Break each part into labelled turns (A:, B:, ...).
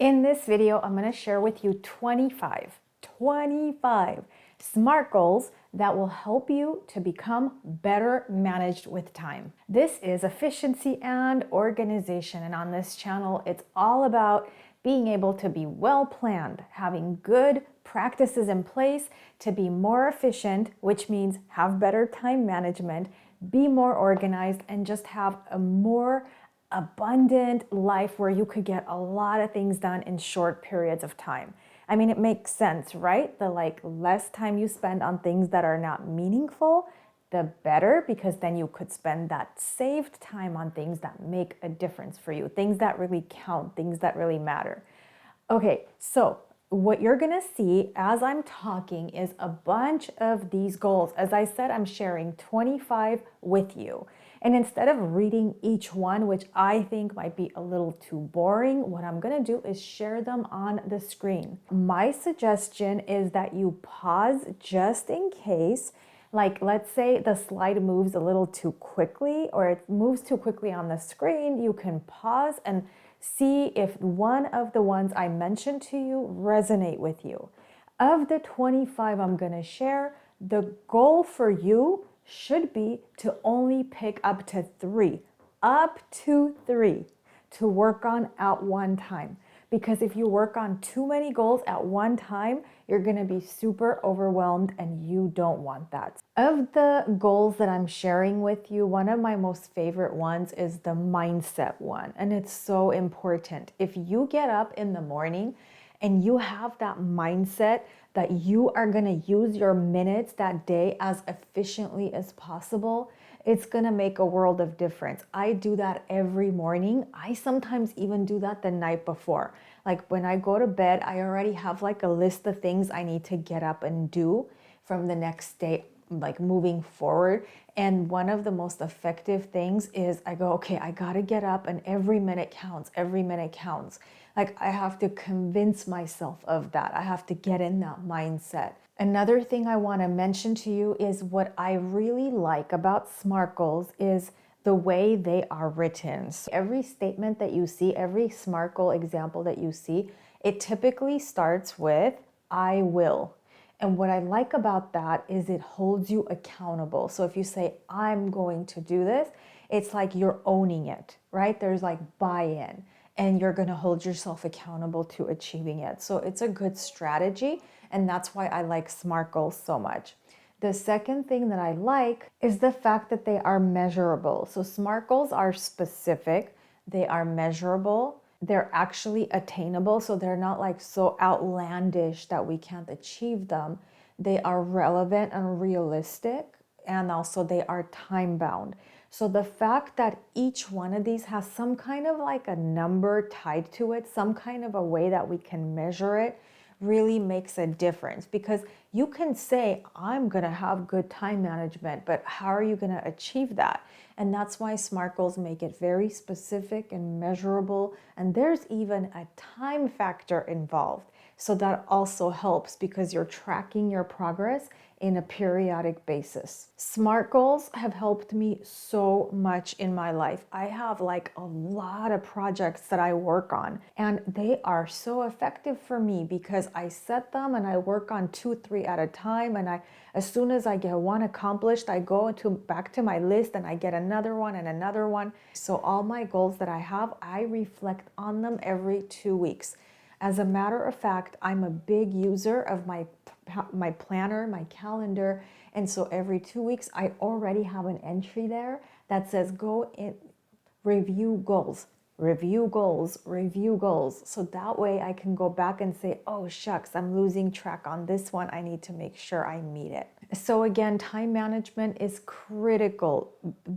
A: In this video, I'm going to share with you 25 SMART goals that will help you to become better managed with time. This is efficiency and organization, and on this channel, it's all about being able to be well planned, having good practices in place to be more efficient, which means have better time management, be more organized, and just have a more abundant life where you could get a lot of things done in short periods of time. I mean, it makes sense, right? The less time you spend on things that are not meaningful, the better, because then you could spend that saved time on things that make a difference for you, things that really count, things that really matter. Okay, so what you're gonna see as I'm talking is a bunch of these goals. As I said, I'm sharing 25 with you. And instead of reading each one, which I think might be a little too boring, what I'm gonna do is share them on the screen. My suggestion is that you pause just in case. Like, let's say the slide moves a little too quickly or it moves too quickly on the screen, you can pause and see if one of the ones I mentioned to you resonate with you. Of the 25 I'm gonna share, the goal for you should be to only pick up to three to work on at one time. Because if you work on too many goals at one time, you're gonna be super overwhelmed and you don't want that. Of the goals that I'm sharing with you, one of my most favorite ones is the mindset one. And it's so important. If you get up in the morning and you have that mindset that you are gonna use your minutes that day as efficiently as possible, it's gonna make a world of difference. I do that every morning. I sometimes even do that the night before. Like when I go to bed, I already have like a list of things I need to get up and do from the next day, like moving forward. And one of the most effective things is I go, okay, I gotta get up and every minute counts, every minute counts. Like I have to convince myself of that. I have to get in that mindset. Another thing I want to mention to you is what I really like about SMART goals is the way they are written. So every statement that you see, every SMART goal example that you see, it typically starts with I will. And what I like about that is it holds you accountable. So if you say, I'm going to do this, it's like you're owning it, right? There's like buy-in and you're going to hold yourself accountable to achieving it. So it's a good strategy. And that's why I like SMART goals so much. The second thing that I like is the fact that they are measurable. So SMART goals are specific, they are measurable, they're actually attainable. So they're not like so outlandish that we can't achieve them. They are relevant and realistic, and also they are time bound. So the fact that each one of these has some kind of like a number tied to it, some kind of a way that we can measure it, really makes a difference. Because you can say, I'm gonna have good time management, but how are you gonna achieve that? And that's why SMART goals make it very specific and measurable. And there's even a time factor involved. So that also helps because you're tracking your progress in a periodic basis. SMART goals have helped me so much in my life. I have like a lot of projects that I work on, and they are so effective for me because I set them and I work on 2-3 at a time. And as soon as I get one accomplished, I go back to my list and I get another one and another one. So all my goals that I have, I reflect on them every 2 weeks. As a matter of fact, I'm a big user of my planner, my calendar. And so every 2 weeks, I already have an entry there that says go in, review goals, review goals, review goals. So that way I can go back and say, oh shucks, I'm losing track on this one. I need to make sure I meet it. So again, time management is critical.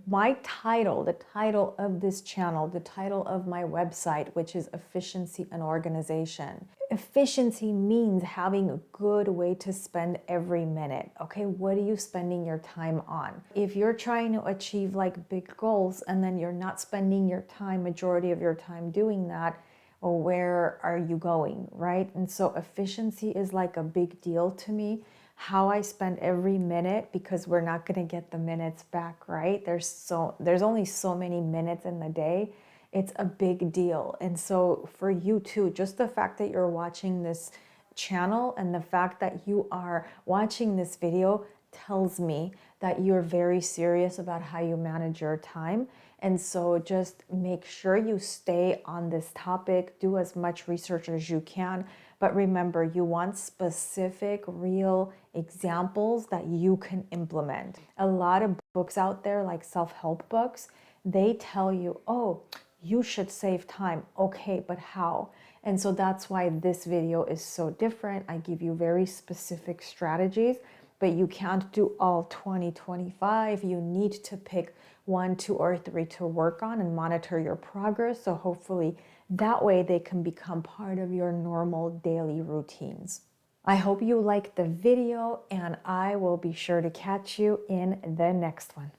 A: My title, the title of this channel, the title of my website, which is Efficiency and Organization. Efficiency means having a good way to spend every minute. Okay, what are you spending your time on? If you're trying to achieve like big goals and then you're not spending your time, majority of your time doing that, well, where are you going, right? And so efficiency is like a big deal to me. How I spend every minute, because we're not going to get the minutes back, right? There's only so many minutes in the day. it's a big deal. And so for you too, just the fact that you're watching this channel and the fact that you are watching this video tells me that you're very serious about how you manage your time. And so just make sure you stay on this topic, do as much research as you can. But remember, you want specific, real examples that you can implement. A lot of books out there, like self-help books, they tell you, oh, you should save time. Okay, but how? And so that's why this video is so different. I give you very specific strategies, but you can't do all 20, 25. You need to pick 1, 2, or 3 to work on and monitor your progress. So hopefully that way they can become part of your normal daily routines. I hope you liked the video, and I will be sure to catch you in the next one.